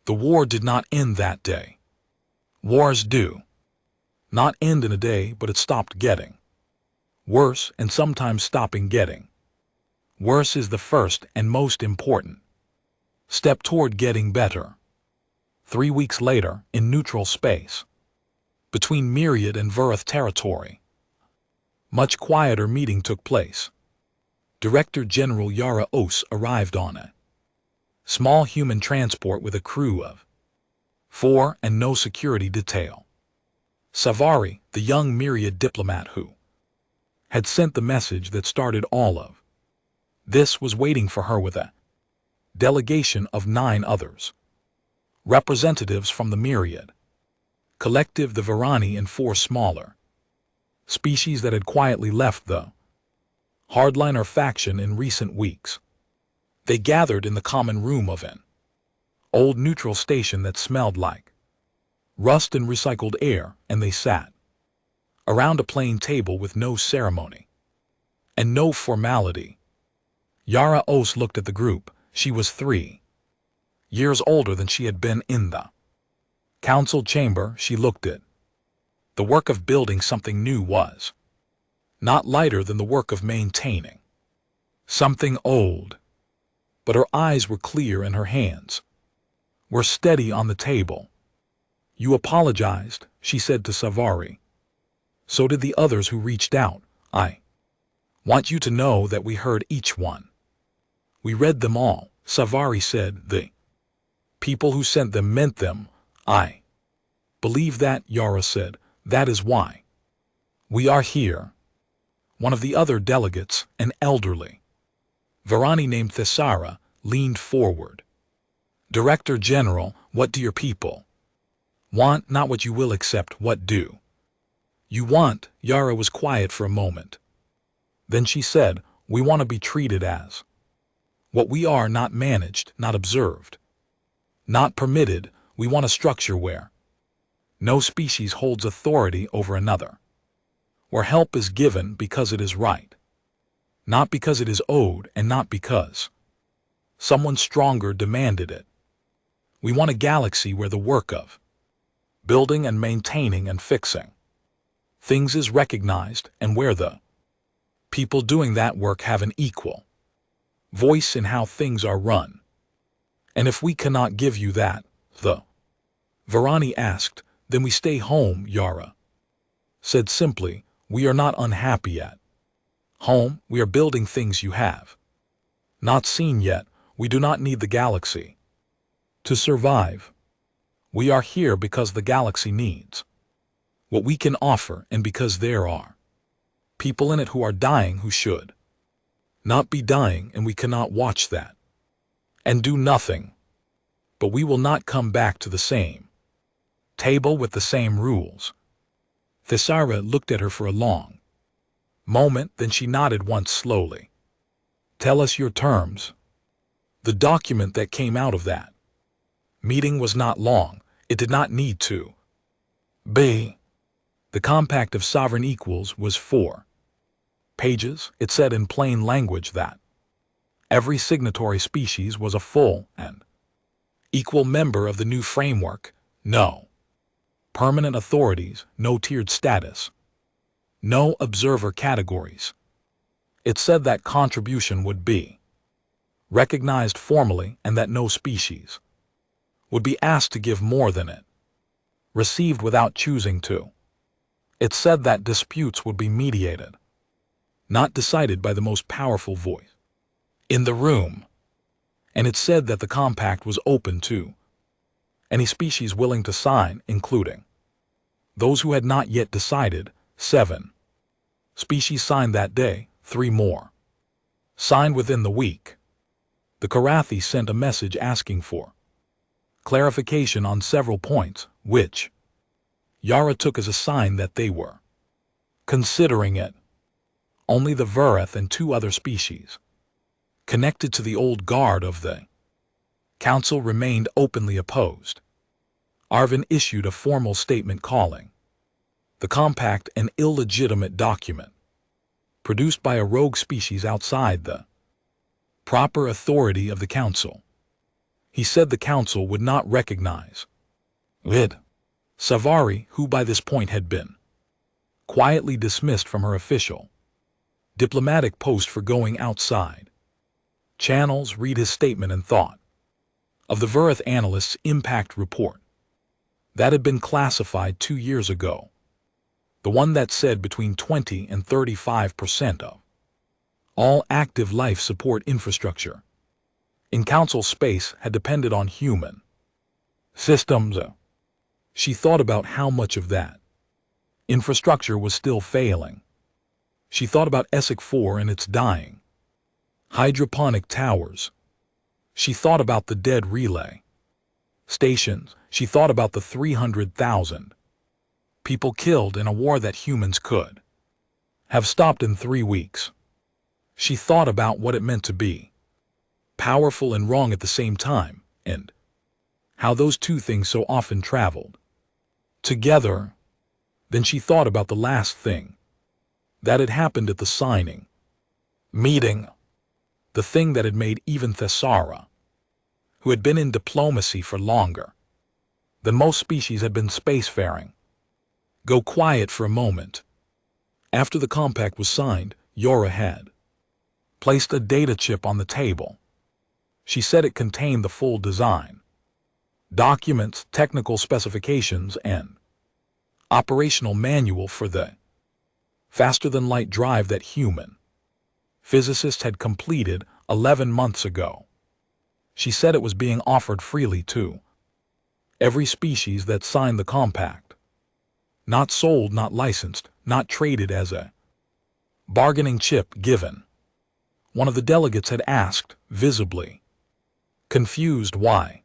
The war did not end that day. Wars do not end in a day, but it stopped getting worse, and sometimes stopping getting worse is the first and most important step toward getting better. 3 weeks later, in neutral space, between Myriad and Verath territory, much quieter meeting took place. Director General Yara Os arrived on a small human transport with a crew of 4 and no security detail. Savari, the young Myriad diplomat who had sent the message that started all of this, was waiting for her with a delegation of 9 others, representatives from the Myriad Collective, the Varani, and 4 smaller species that had quietly left the hardliner faction in recent weeks. They gathered in the common room of an old neutral station that smelled like rust and recycled air, and they sat around a plain table with no ceremony and no formality. Yara Os looked at the group. She was 3 years older than she had been in the council chamber. She looked at the work of building something new was not lighter than the work of maintaining something old. But her eyes were clear and her hands were steady on the table. "You apologized," she said to Savari. "So did the others who reached out. I want you to know that we heard each one. We read them all." Savari said, "The people who sent them meant them." "I believe that," Yara said. "That is why we are here." One of the other delegates, an elderly Varani named Thesara, leaned forward. "Director General, what do your people want? Not what you will accept, what do you want?" Yara was quiet for a moment. Then she said, "We want to be treated as what we are, not managed, not observed, not permitted. We want a structure where No species holds authority over another. Where help is given because it is right, not because it is owed and not because someone stronger demanded it. We want a galaxy where the work of building and maintaining and fixing things is recognized and where the people doing that work have an equal voice in how things are run. And if we cannot give you that, the Varani asked, then we stay home, Yara said simply. We are not unhappy at home, we are building things you have not seen yet. We do not need the galaxy to survive. We are here because the galaxy needs what we can offer and because there are people in it who are dying who should not be dying, and we cannot watch that and do nothing. But we will not come back to the same table with the same rules. Thesara looked at her for a long moment, then she nodded once slowly. Tell us your terms. The document that came out of that meeting was not long. It did not need to be. The Compact of Sovereign Equals was 4 pages. It said in plain language that every signatory species was a full and equal member of the new framework. No permanent authorities, no tiered status, no observer categories. It said that contribution would be recognized formally and that no species would be asked to give more than it received without choosing to. It said that disputes would be mediated, not decided by the most powerful voice in the room. And it said that the compact was open to any species willing to sign, including those who had not yet decided. 7 species signed that day, 3 more signed within the week. The Karathi sent a message asking for clarification on several points, which Yara took as a sign that they were considering it. Only the Verath and 2 other species connected to the old guard of the council remained openly opposed. Arvin issued a formal statement calling the compact an illegitimate document produced by a rogue species outside the proper authority of the council. He said the council would not recognize it. Savari, who by this point had been quietly dismissed from her official diplomatic post for going outside channels, read his statement and thought of the Verath analyst's impact report that had been classified 2 years ago. The one that said between 20 and 35% of all active life support infrastructure in council space had depended on human systems. She thought about how much of that infrastructure was still failing. She thought about Essek 4 and its dying hydroponic towers. She thought about the dead relay stations. She thought about the 300,000 people killed in a war that humans could have stopped in 3 weeks. She thought about what it meant to be powerful and wrong at the same time, and how those 2 things so often traveled together. Then she thought about the last thing that had happened at the signing meeting, the thing that had made even Thesara, who had been in diplomacy for longer than most species had been spacefaring, go quiet for a moment. After the compact was signed, Yora had placed a data chip on the table. She said it contained the full design, documents, technical specifications, and operational manual for the faster-than-light drive that human physicists had completed 11 months ago. She said it was being offered freely to every species that signed the compact. Not sold, not licensed, not traded as a bargaining chip given. One of the delegates had asked, visibly confused, why.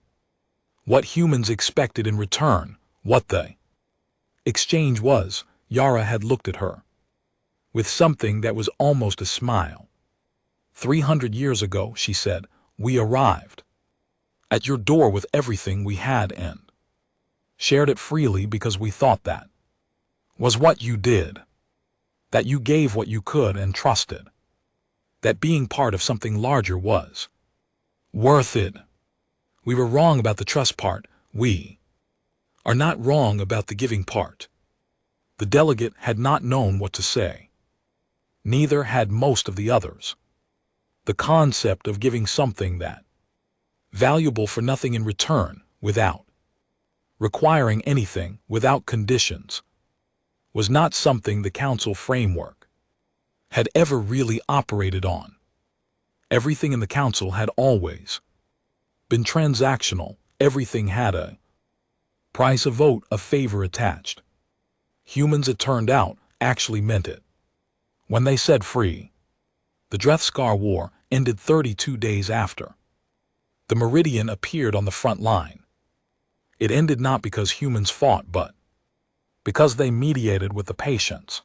What humans expected in return, what the exchange was. Yara had looked at her with something that was almost a smile. 300 years ago, she said, we arrived at your door with everything we had and shared it freely because we thought that was what you did, that you gave what you could and trusted, that being part of something larger was worth it. We were wrong about the trust part. We are not wrong about the giving part. The delegate had not known what to say. Neither had most of the others. The concept of giving something that valuable for nothing in return, without requiring anything, without conditions, was not something the council framework had ever really operated on. Everything in the council had always been transactional. Everything had a price, a vote, a favor attached. Humans, it turned out, actually meant it. When they said free, the Drethskar War ended 32 days after the Meridian appeared on the front line. It ended not because humans fought, but because they mediated with the patience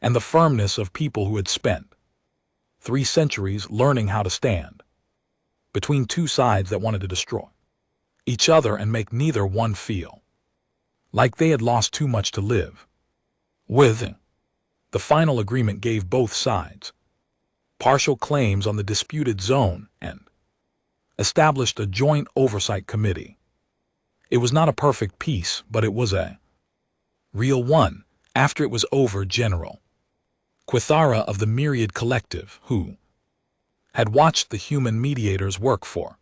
and the firmness of people who had spent 3 centuries learning how to stand between two sides that wanted to destroy each other and make neither one feel like they had lost too much to live with. The final agreement gave both sides partial claims on the disputed zone and established a joint oversight committee. It was not a perfect peace, but it was a real one. After it was over, General Quithara of the Myriad Collective, who had watched the human mediators work for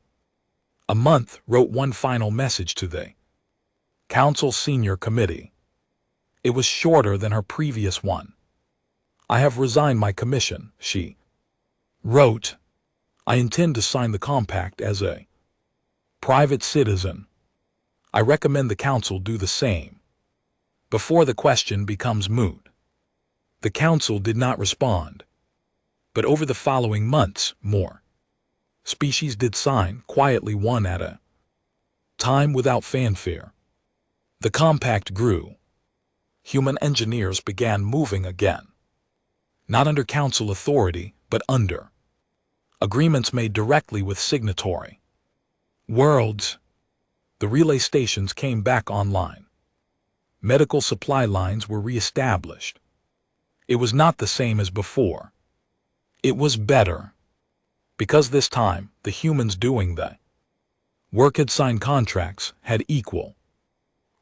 a month, wrote one final message to the Council Senior Committee. It was shorter than her previous one. "I have resigned my commission," she wrote. "I intend to sign the compact as a private citizen. I recommend the council do the same before the question becomes moot." The council did not respond, but over the following months, more species did sign, quietly, one at a time, without fanfare. The compact grew. Human engineers began moving again, not under council authority, but under agreements made directly with signatory worlds. The relay stations came back online. Medical supply lines were re-established. It was not the same as before. It was better, because this time the humans doing the work had signed contracts, had equal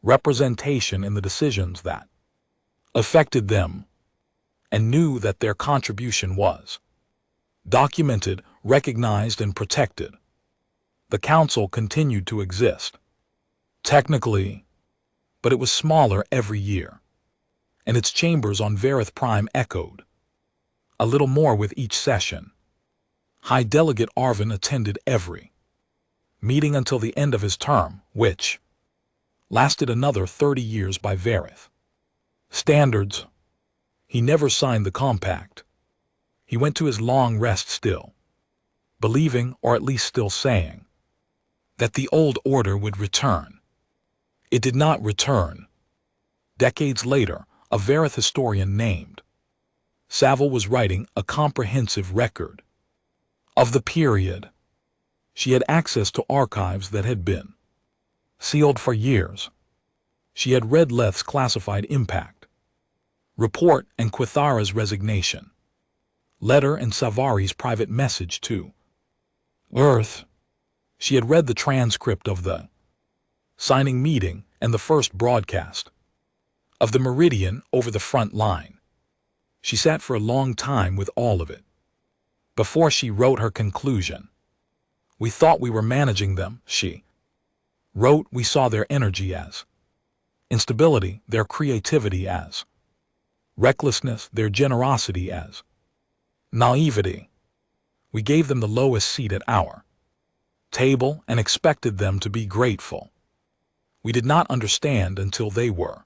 representation in the decisions that affected them, and knew that their contribution was documented, recognized, and protected. The council continued to exist, technically, but it was smaller every year, and its chambers on Varith Prime echoed a little more with each session. High Delegate Arvin attended every meeting until the end of his term, which lasted another 30 years by Varith standards. He never signed the compact. He went to his long rest still believing, or at least still saying, that the old order would return. It did not return. Decades later, a Varith historian named Saville was writing a comprehensive record of the period. She had access to archives that had been sealed for years. She had read Leth's classified impact report and Quithara's resignation letter and Savari's private message to Earth. She had read the transcript of the signing meeting and the first broadcast of the Meridian over the front line. She sat for a long time with all of it before she wrote her conclusion. "We thought we were managing them," she wrote. "We saw their energy as instability, their creativity as recklessness, their generosity as naivety. We gave them the lowest seat at our table and expected them to be grateful. We did not understand until they were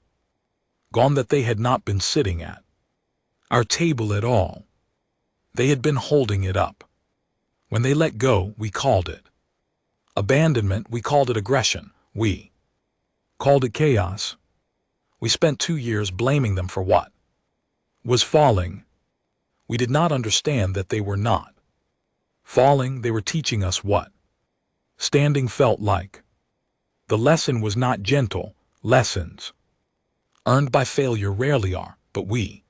gone that they had not been sitting at our table at all. They had been holding it up. When they let go, we called it abandonment, we called it aggression, we called it chaos. We spent 2 years blaming them for what was falling. We did not understand that they were not falling, they were teaching us what standing felt like. The lesson was not gentle, Lessons earned by failure rarely are, but we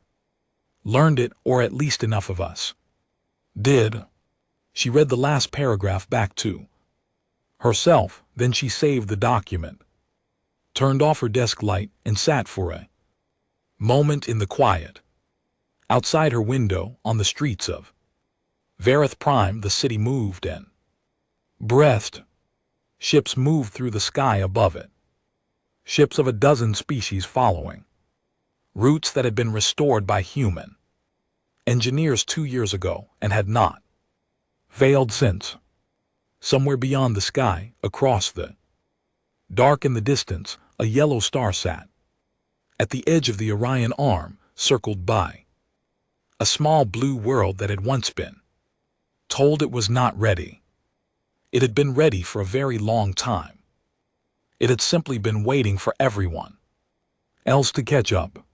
learned it, or at least enough of us did. She read the last paragraph back to herself, then she saved the document, turned off her desk light, and sat for a moment in the quiet. Outside her window, on the streets of Vareth Prime, the city moved and breathed. Ships moved through the sky above it. Ships of a dozen species following routes that had been restored by human engineers 2 years ago and had not failed since. Somewhere beyond the sky, across the dark in the distance, a yellow star sat at the edge of the Orion arm, circled by a small blue world that had once been told it was not ready. It had been ready for a very long time. It had simply been waiting for everyone else to catch up.